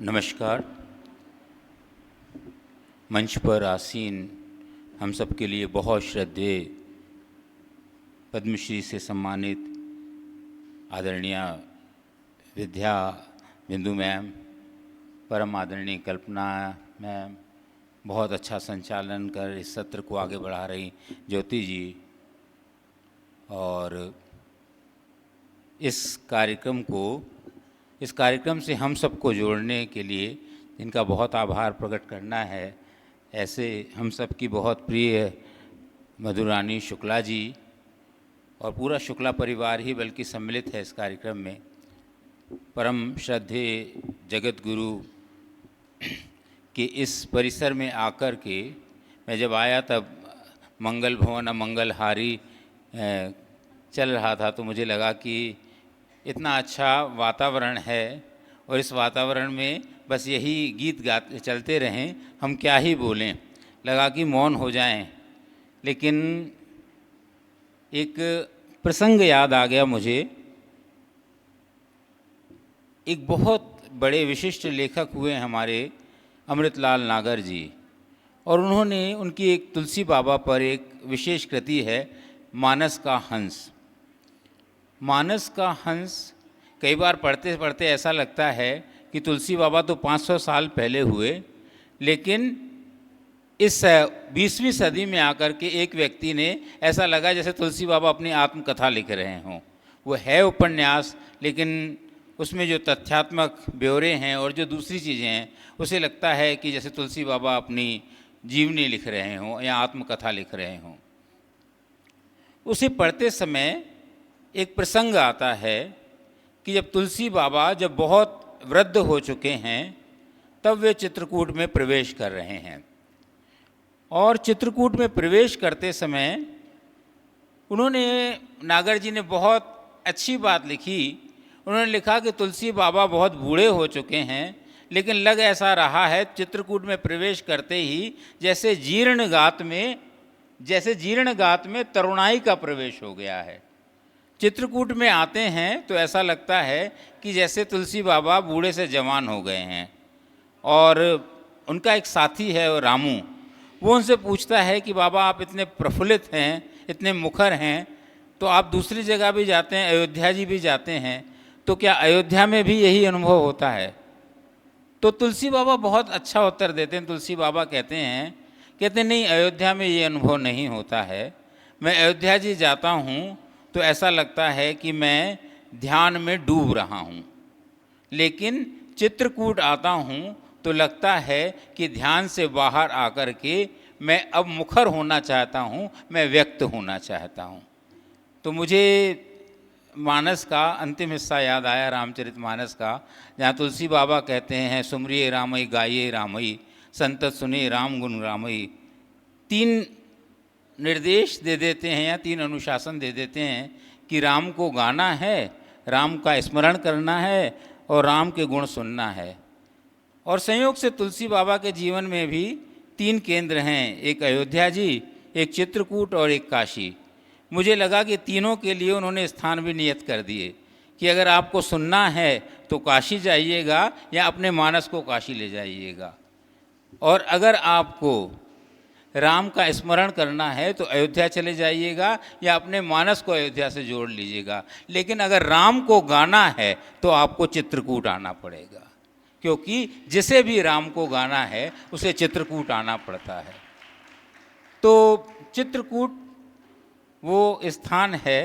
नमस्कार। मंच पर आसीन हम सब के लिए बहुत श्रद्धेय पद्मश्री से सम्मानित आदरणीय विद्या बिंदु मैम, परम आदरणीय कल्पना मैम, बहुत अच्छा संचालन कर इस सत्र को आगे बढ़ा रही ज्योति जी, और इस कार्यक्रम से हम सबको जोड़ने के लिए इनका बहुत आभार प्रकट करना है। ऐसे हम सब की बहुत प्रिय मधुरानी शुक्ला जी और पूरा शुक्ला परिवार ही बल्कि सम्मिलित है इस कार्यक्रम में। परम श्रद्धेय जगत गुरु के इस परिसर में आकर के मैं जब आया तब मंगल भवन मंगलहारी चल रहा था, तो मुझे लगा कि इतना अच्छा वातावरण है और इस वातावरण में बस यही गीत गाते चलते रहें, हम क्या ही बोलें, लगा कि मौन हो जाएं। लेकिन एक प्रसंग याद आ गया मुझे। एक बहुत बड़े विशिष्ट लेखक हुए हमारे अमृतलाल नागर जी, और उन्होंने उनकी एक तुलसी बाबा पर एक विशेष कृति है मानस का हंस। मानस का हंस कई बार पढ़ते पढ़ते ऐसा लगता है कि तुलसी बाबा तो 500 साल पहले हुए, लेकिन इस 20वीं सदी में आकर के एक व्यक्ति ने ऐसा लगा जैसे तुलसी बाबा अपनी आत्मकथा लिख रहे हों। वो है उपन्यास, लेकिन उसमें जो तथ्यात्मक ब्यौरे हैं और जो दूसरी चीज़ें हैं, उसे लगता है कि जैसे तुलसी बाबा अपनी जीवनी लिख रहे हों या आत्मकथा लिख रहे हों। उसे पढ़ते समय एक प्रसंग आता है कि जब तुलसी बाबा जब बहुत वृद्ध हो चुके हैं, तब वे चित्रकूट में प्रवेश कर रहे हैं, और चित्रकूट में प्रवेश करते समय उन्होंने, नागर जी ने बहुत अच्छी बात लिखी। उन्होंने लिखा कि तुलसी बाबा बहुत बूढ़े हो चुके हैं, लेकिन लग ऐसा रहा है चित्रकूट में प्रवेश करते ही जैसे जीर्ण गात में तरुणाई का प्रवेश हो गया है। चित्रकूट में आते हैं तो ऐसा लगता है कि जैसे तुलसी बाबा बूढ़े से जवान हो गए हैं। और उनका एक साथी है रामू, वो उनसे पूछता है कि बाबा आप इतने प्रफुल्लित हैं, इतने मुखर हैं, तो आप दूसरी जगह भी जाते हैं, अयोध्या जी भी जाते हैं, तो क्या अयोध्या में भी यही अनुभव होता है? तो तुलसी बाबा बहुत अच्छा उत्तर देते हैं। तुलसी बाबा कहते हैं नहीं, अयोध्या में ये अनुभव नहीं होता है। मैं अयोध्या जी जाता हूँ तो ऐसा लगता है कि मैं ध्यान में डूब रहा हूँ, लेकिन चित्रकूट आता हूँ तो लगता है कि ध्यान से बाहर आकर के मैं अब मुखर होना चाहता हूँ, मैं व्यक्त होना चाहता हूँ। तो मुझे मानस का अंतिम हिस्सा याद आया, रामचरितमानस का, जहाँ तुलसी बाबा कहते हैं सुमरिए रामई गाइए रामई संतत सुने राम गुण रामई। 3 निर्देश दे देते हैं या 3 अनुशासन दे देते हैं कि राम को गाना है, राम का स्मरण करना है और राम के गुण सुनना है। और संयोग से तुलसी बाबा के जीवन में भी 3 केंद्र हैं, एक अयोध्या जी, एक चित्रकूट और एक काशी। मुझे लगा कि तीनों के लिए उन्होंने स्थान भी नियत कर दिए कि अगर आपको सुनना है तो काशी जाइएगा या अपने मानस को काशी ले जाइएगा, और अगर आपको राम का स्मरण करना है तो अयोध्या चले जाइएगा या अपने मानस को अयोध्या से जोड़ लीजिएगा। लेकिन अगर राम को गाना है तो आपको चित्रकूट आना पड़ेगा, क्योंकि जिसे भी राम को गाना है उसे चित्रकूट आना पड़ता है। तो चित्रकूट वो स्थान है।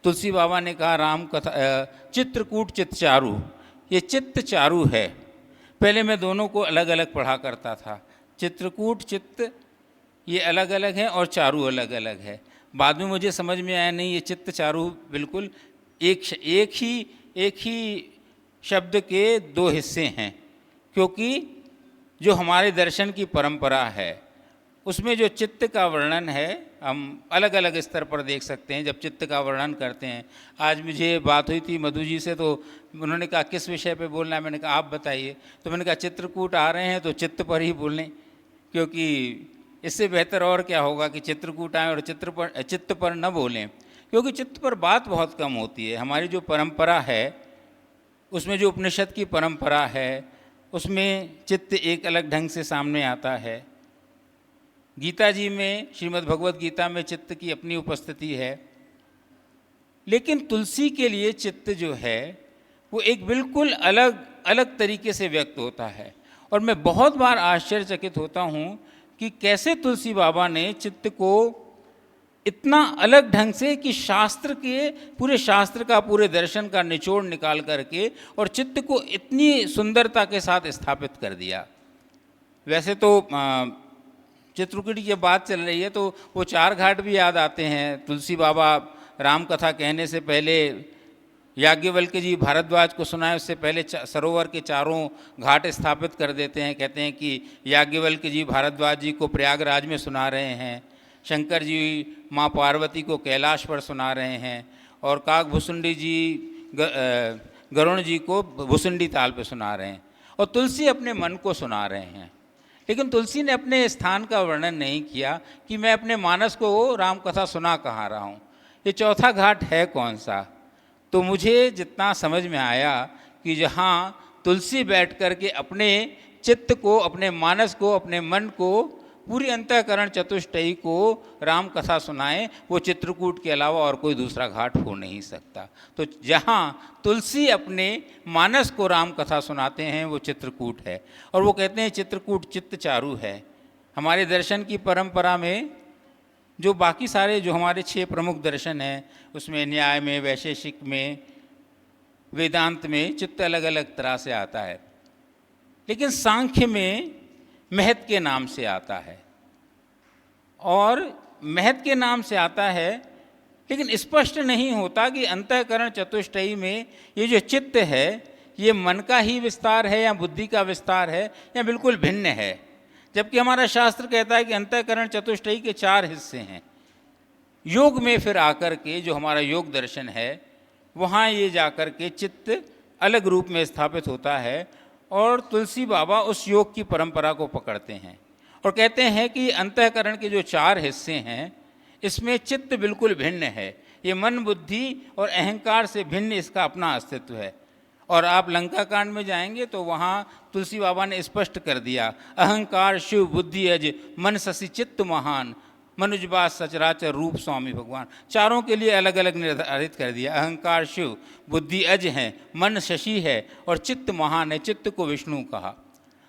तुलसी बाबा ने कहा राम कथा चित्रकूट चित्त चारू, ये चित्त चारू है। पहले मैं दोनों को अलग अलग पढ़ा करता था, चित्रकूट चित्त ये अलग अलग है और चारू अलग अलग है। बाद में मुझे समझ में आया नहीं, ये चित्त चारू बिल्कुल एक ही शब्द के 2 हिस्से हैं, क्योंकि जो हमारे दर्शन की परंपरा है उसमें जो चित्त का वर्णन है हम अलग अलग स्तर पर देख सकते हैं। जब चित्त का वर्णन करते हैं, आज मुझे बात हुई थी मधु जी से, तो उन्होंने कहा किस विषय पे बोलना है, मैंने कहा आप बताइए। तो मैंने कहा चित्रकूट आ रहे हैं तो चित्त पर ही बोलें, क्योंकि इससे बेहतर और क्या होगा कि चित्रकूट आएँ और चित्त पर न बोलें, क्योंकि चित्त पर बात बहुत कम होती है। हमारी जो परंपरा है उसमें जो उपनिषद की परंपरा है, उसमें चित्त एक अलग ढंग से सामने आता है। गीता जी में, श्रीमद् भगवत गीता में चित्त की अपनी उपस्थिति है, लेकिन तुलसी के लिए चित्त जो है वो एक बिल्कुल अलग अलग तरीके से व्यक्त होता है। और मैं बहुत बार आश्चर्यचकित होता हूँ कि कैसे तुलसी बाबा ने चित्त को इतना अलग ढंग से, कि शास्त्र के पूरे शास्त्र का, पूरे दर्शन का निचोड़ निकाल करके और चित्त को इतनी सुंदरता के साथ स्थापित कर दिया। वैसे तो चित्रकूट की बात चल रही है तो वो चार घाट भी याद आते हैं। तुलसी बाबा राम कथा कहने से पहले याज्ञवल्क्य जी भारद्वाज को सुनाए, उससे पहले सरोवर के चारों घाट स्थापित कर देते हैं। कहते हैं कि याज्ञवल्क्य जी भारद्वाज जी को प्रयागराज में सुना रहे हैं, शंकर जी माँ पार्वती को कैलाश पर सुना रहे हैं, और काकभुसुंडी जी गरुण जी को भुसुंडी ताल पे सुना रहे हैं, और तुलसी अपने मन को सुना रहे हैं। लेकिन तुलसी ने अपने स्थान का वर्णन नहीं किया कि मैं अपने मानस को राम कथा सुना कहाँ रहा हूँ, ये चौथा घाट है कौन सा। तो मुझे जितना समझ में आया कि जहाँ तुलसी बैठ कर के अपने चित्त को, अपने मानस को, अपने मन को, पूरी अंतःकरण चतुष्टयी को राम कथा सुनाएं, वो चित्रकूट के अलावा और कोई दूसरा घाट हो नहीं सकता। तो जहाँ तुलसी अपने मानस को राम कथा सुनाते हैं वो चित्रकूट है। और वो कहते हैं चित्रकूट चित्त चारू है। हमारे दर्शन की परंपरा में जो बाकी सारे जो हमारे 6 प्रमुख दर्शन हैं, उसमें न्याय में, वैशेषिक में, वेदांत में चित्त अलग अलग तरह से आता है, लेकिन सांख्य में महत के नाम से आता है। और महत के नाम से आता है, लेकिन स्पष्ट नहीं होता कि अंतःकरण चतुष्टयी में ये जो चित्त है ये मन का ही विस्तार है या बुद्धि का विस्तार है या बिल्कुल भिन्न है। जबकि हमारा शास्त्र कहता है कि अंतःकरण चतुष्टयी के 4 हिस्से हैं। योग में फिर आकर के जो हमारा योग दर्शन है, वहाँ ये जाकर के चित्त अलग रूप में स्थापित होता है। और तुलसी बाबा उस योग की परंपरा को पकड़ते हैं और कहते हैं कि अंतःकरण के जो 4 हिस्से हैं, इसमें चित्त बिल्कुल भिन्न है। ये मन, बुद्धि और अहंकार से भिन्न इसका अपना अस्तित्व है। और आप लंका कांड में जाएंगे तो वहाँ तुलसी बाबा ने स्पष्ट कर दिया, अहंकार शिव बुद्धि अज मन शशि चित्त महान, मनुजबात सचराचर रूप स्वामी भगवान। चारों के लिए अलग अलग निर्धारित कर दिया। अहंकार शिव, बुद्धि अज है, मन शशि है और चित्त महान है। चित्त को विष्णु कहा।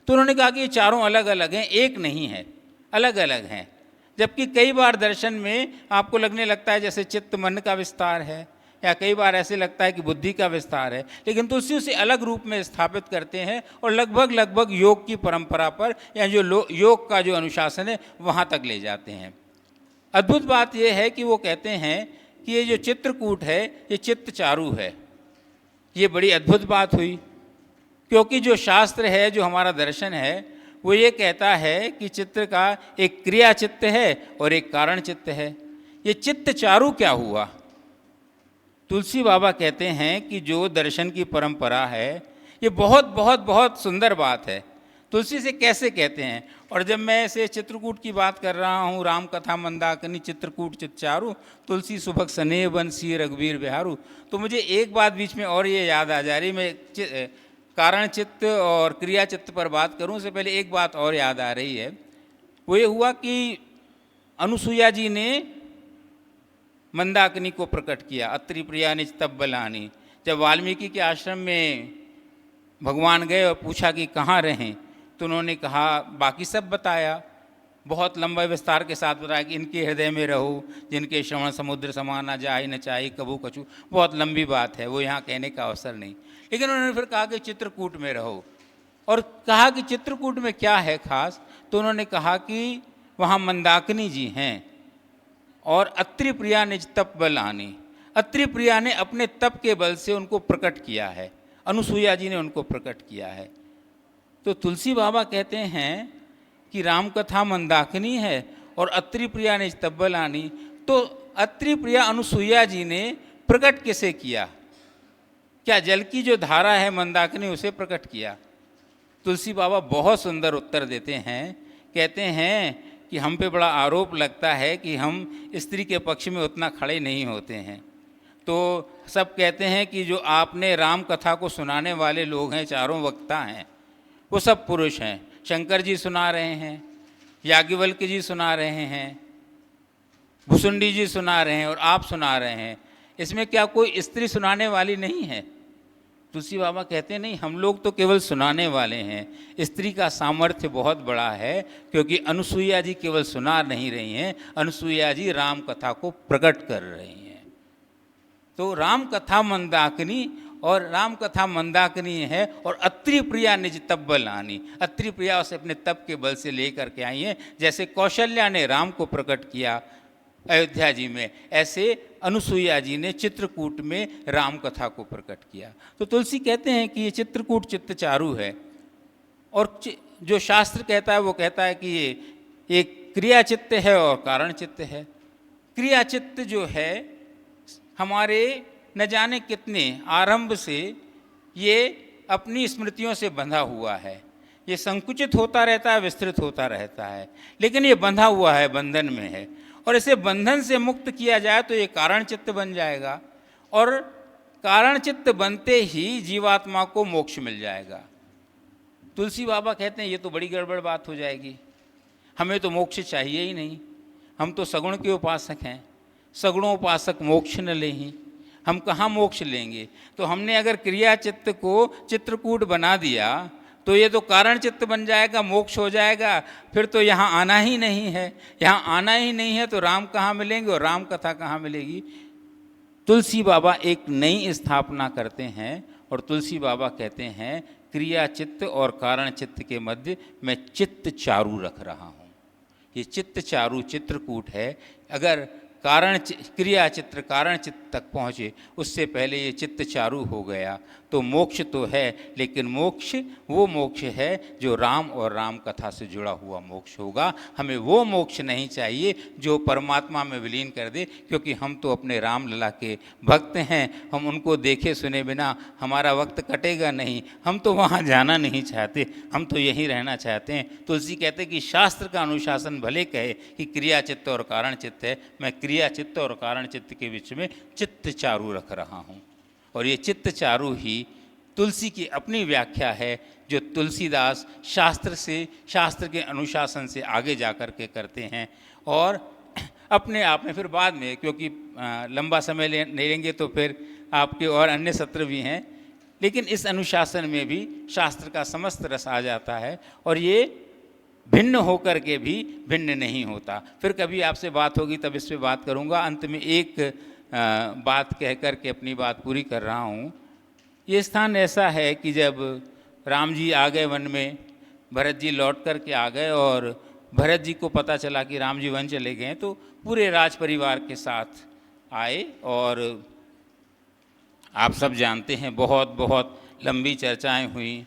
तो उन्होंने कहा कि ये चारों अलग अलग हैं, एक नहीं है, अलग अलग हैं। जबकि कई बार दर्शन में आपको लगने लगता है जैसे चित्त मन का विस्तार है, या कई बार ऐसे लगता है कि बुद्धि का विस्तार है, लेकिन तुलसी उसे अलग रूप में स्थापित करते हैं और लगभग योग की परंपरा पर या जो योग का जो अनुशासन है वहाँ तक ले जाते हैं। अद्भुत बात यह है कि वो कहते हैं कि ये जो चित्रकूट है ये चित्त चारू है। ये बड़ी अद्भुत बात हुई, क्योंकि जो शास्त्र है, जो हमारा दर्शन है, वो ये कहता है कि चित्त का एक क्रिया चित्त है और एक कारण चित्त है। ये चित्त चारू क्या हुआ? तुलसी बाबा कहते हैं कि जो दर्शन की परंपरा है ये बहुत बहुत बहुत सुंदर बात है। तुलसी से कैसे कहते हैं? और जब मैं ऐसे चित्रकूट की बात कर रहा हूँ, राम कथा मंदाकिनी चित्रकूट चित्त चारू, तुलसी सुभग स्नेह बंसी रघुवीर बिहारू, तो मुझे एक बात बीच में और ये याद आ जा रही। मैं कारण चित्त और क्रिया चित्त पर बात करूँ उससे पहले एक बात और याद आ रही है। वो ये हुआ कि अनुसुईया जी ने मंदाकिनी को प्रकट किया, अत्रि प्रिया निज तब बलानी। जब वाल्मीकि के आश्रम में भगवान गए और पूछा कि कहाँ रहें, तो उन्होंने कहा, बाकी सब बताया, बहुत लंबा विस्तार के साथ बताया कि इनके हृदय में रहो जिनके श्रवण समुद्र समान न जाए न चाहे कबू कछू। बहुत लंबी बात है, वो यहाँ कहने का अवसर नहीं। लेकिन उन्होंने फिर कहा कि चित्रकूट में रहो, और कहा कि चित्रकूट में क्या है खास, तो उन्होंने कहा कि वहाँ मंदाकिनी जी हैं और अत्रि प्रिया निज तप बल आनी। अत्रि प्रिया ने अपने तप के बल से उनको प्रकट किया है, अनुसुईया जी ने उनको प्रकट किया है। तो तुलसी बाबा कहते हैं कि राम कथा मंदाकिनी है और अत्रि प्रिया निज तप बल आनी। तो अत्रि प्रिया अनुसुईया जी ने प्रकट किसे किया? क्या जल की जो धारा है मंदाकिनी उसे प्रकट किया? तुलसी बाबा बहुत सुंदर उत्तर देते हैं। कहते हैं कि हम पे बड़ा आरोप लगता है कि हम स्त्री के पक्ष में उतना खड़े नहीं होते हैं। तो सब कहते हैं कि जो आपने राम कथा को सुनाने वाले लोग हैं, चारों वक्ता हैं, वो सब पुरुष हैं। शंकर जी सुना रहे हैं, याज्ञवल्क्य जी सुना रहे हैं, भुसुंडी जी सुना रहे हैं और आप सुना रहे हैं। इसमें क्या कोई स्त्री सुनाने वाली नहीं है? तुलसी बाबा कहते हैं नहीं, हम लोग तो केवल सुनाने वाले हैं। स्त्री का सामर्थ्य बहुत बड़ा है, क्योंकि अनुसुईया जी केवल सुना नहीं रही हैं, अनुसुईया जी राम कथा को प्रकट कर रही हैं। तो राम कथा मंदाकिनी, और राम कथा मंदाकिनी है, और अत्रि प्रिया निज तप बल आनी। अत्रि प्रिया उसे अपने तप के बल से लेकर के आई हैं। जैसे कौशल्या ने राम को प्रकट किया अयोध्या जी में, ऐसे अनुसुईया जी ने चित्रकूट में राम कथा को प्रकट किया। तो तुलसी कहते हैं कि ये चित्रकूट चित्त चारु है, और जो शास्त्र कहता है वो कहता है कि ये एक क्रिया चित्त है और कारण चित्त है। क्रिया चित्त जो है हमारे न जाने कितने आरंभ से ये अपनी स्मृतियों से बंधा हुआ है। ये संकुचित होता रहता है, विस्तृत होता रहता है, लेकिन ये बंधा हुआ है, बंधन में है। और इसे बंधन से मुक्त किया जाए तो ये कारण चित्त बन जाएगा, और कारण चित्त बनते ही जीवात्मा को मोक्ष मिल जाएगा। तुलसी बाबा कहते हैं ये तो बड़ी गड़बड़ बात हो जाएगी, हमें तो मोक्ष चाहिए ही नहीं, हम तो सगुण के उपासक हैं, सगुणोपासक मोक्ष न ले ही, हम कहाँ मोक्ष लेंगे। तो हमने अगर क्रिया चित्त को चित्रकूट बना दिया तो ये तो कारण चित्त बन जाएगा, मोक्ष हो जाएगा, फिर तो यहाँ आना ही नहीं है। यहाँ आना ही नहीं है तो राम कहाँ मिलेंगे और राम कथा कहाँ मिलेगी। तुलसी बाबा एक नई स्थापना करते हैं, और तुलसी बाबा कहते हैं क्रिया चित्त और कारण चित्त के मध्य मैं चित्त चारु रख रहा हूँ। ये चित्त चारु चित्रकूट है। अगर क्रिया चित्र कारण चित्त तक पहुँचे उससे पहले ये चित्त चारु हो गया तो मोक्ष तो है, लेकिन मोक्ष वो मोक्ष है जो राम और राम कथा से जुड़ा हुआ मोक्ष होगा। हमें वो मोक्ष नहीं चाहिए जो परमात्मा में विलीन कर दे, क्योंकि हम तो अपने राम लला के भक्त हैं, हम उनको देखे सुने बिना हमारा वक्त कटेगा नहीं। हम तो वहाँ जाना नहीं चाहते, हम तो यहीं रहना चाहते हैं। तुलसी कहते कि शास्त्र का अनुशासन भले कहे कि क्रिया चित्त और कारण चित्त है, मैं क्रिया चित्त और कारण चित्त के बीच में चित्त चारु रख रहा हूँ। और ये चित्त चारु ही तुलसी की अपनी व्याख्या है, जो तुलसीदास शास्त्र के अनुशासन से आगे जा कर के करते हैं। और अपने आप में फिर बाद में, क्योंकि लंबा समय ले लेंगे तो फिर आपके और अन्य सत्र भी हैं, लेकिन इस अनुशासन में भी शास्त्र का समस्त रस आ जाता है, और ये भिन्न होकर के भी भिन्न नहीं होता। फिर कभी आपसे बात होगी तब इस पर बात करूँगा। अंत में एक बात कह कर के अपनी बात पूरी कर रहा हूँ। ये स्थान ऐसा है कि जब राम जी आ गए वन में, भरत जी लौट कर के आ गए, और भरत जी को पता चला कि राम जी वन चले गए, तो पूरे राज परिवार के साथ आए। और आप सब जानते हैं बहुत बहुत लंबी चर्चाएं हुई।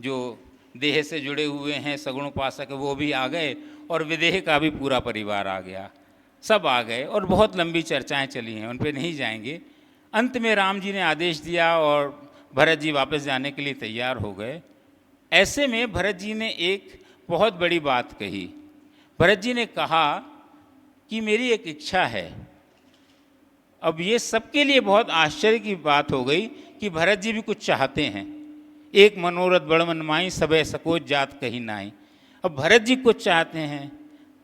जो देह से जुड़े हुए हैं सगुणोपासक वो भी आ गए, और विदेह का भी पूरा परिवार आ गया, सब आ गए, और बहुत लंबी चर्चाएं चली हैं, उन पे नहीं जाएंगे। अंत में राम जी ने आदेश दिया और भरत जी वापस जाने के लिए तैयार हो गए। ऐसे में भरत जी ने एक बहुत बड़ी बात कही। भरत जी ने कहा कि मेरी एक इच्छा है। अब ये सबके लिए बहुत आश्चर्य की बात हो गई कि भरत जी भी कुछ चाहते हैं। एक मनोरथ बड़ मन माई, सबे सकोच जात कहीं नाई। अब भरत जी कुछ चाहते हैं।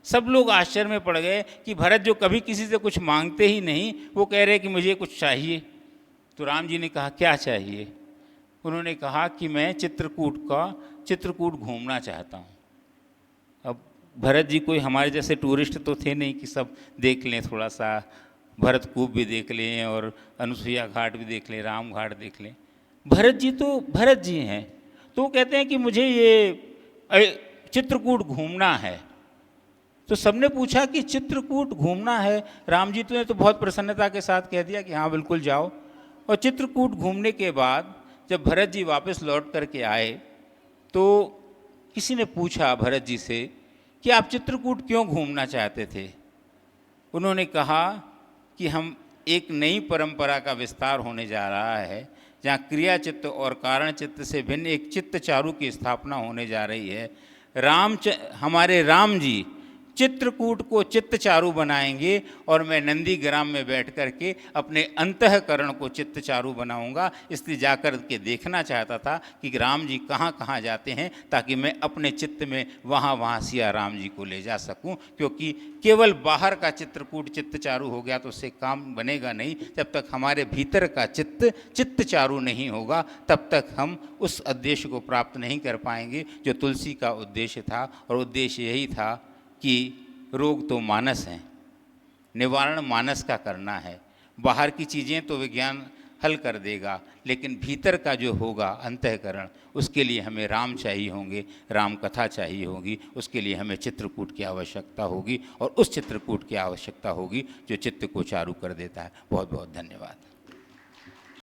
सब लोग आश्चर्य में पड़ गए कि भरत जो कभी किसी से कुछ मांगते ही नहीं, वो कह रहे कि मुझे कुछ चाहिए। तो राम जी ने कहा क्या चाहिए? उन्होंने कहा कि मैं चित्रकूट घूमना चाहता हूँ। अब भरत जी कोई हमारे जैसे टूरिस्ट तो थे नहीं कि सब देख लें, थोड़ा सा भरत कूप भी देख लें और अनुसुईया घाट भी देख लें, राम घाट देख लें। भरत जी तो भरत जी हैं, तो कहते हैं कि मुझे ये चित्रकूट घूमना है। तो सबने पूछा कि चित्रकूट घूमना है? राम जी ने तो बहुत प्रसन्नता के साथ कह दिया कि हाँ बिल्कुल जाओ। और चित्रकूट घूमने के बाद जब भरत जी वापस लौट करके आए तो किसी ने पूछा भरत जी से कि आप चित्रकूट क्यों घूमना चाहते थे? उन्होंने कहा कि हम एक नई परंपरा का विस्तार होने जा रहा है, जहाँ क्रिया चित्त और कारण चित्त से भिन्न एक चित्त चारु की स्थापना होने जा रही है। हमारे राम जी चित्रकूट को चित्तचारू बनाएंगे और मैं नंदीग्राम में बैठ कर के अपने अंतःकरण को चित्तचारू बनाऊंगा। इसलिए जाकर के देखना चाहता था कि राम जी कहाँ कहाँ जाते हैं, ताकि मैं अपने चित्त में वहाँ वहाँ सिया राम जी को ले जा सकूं। क्योंकि केवल बाहर का चित्रकूट चित्तचारू हो गया तो उससे काम बनेगा नहीं। जब तक हमारे भीतर का चित्तचारू नहीं होगा तब तक हम उस उद्देश्य को प्राप्त नहीं कर पाएंगे जो तुलसी का उद्देश्य था। और उद्देश्य यही था कि रोग तो मानस हैं, निवारण मानस का करना है। बाहर की चीज़ें तो विज्ञान हल कर देगा, लेकिन भीतर का जो होगा अंतःकरण, उसके लिए हमें राम चाहिए होंगे, राम कथा चाहिए होगी। उसके लिए हमें चित्रकूट की आवश्यकता होगी और उस चित्रकूट की आवश्यकता होगी जो चित्त को चारू कर देता है। बहुत बहुत धन्यवाद।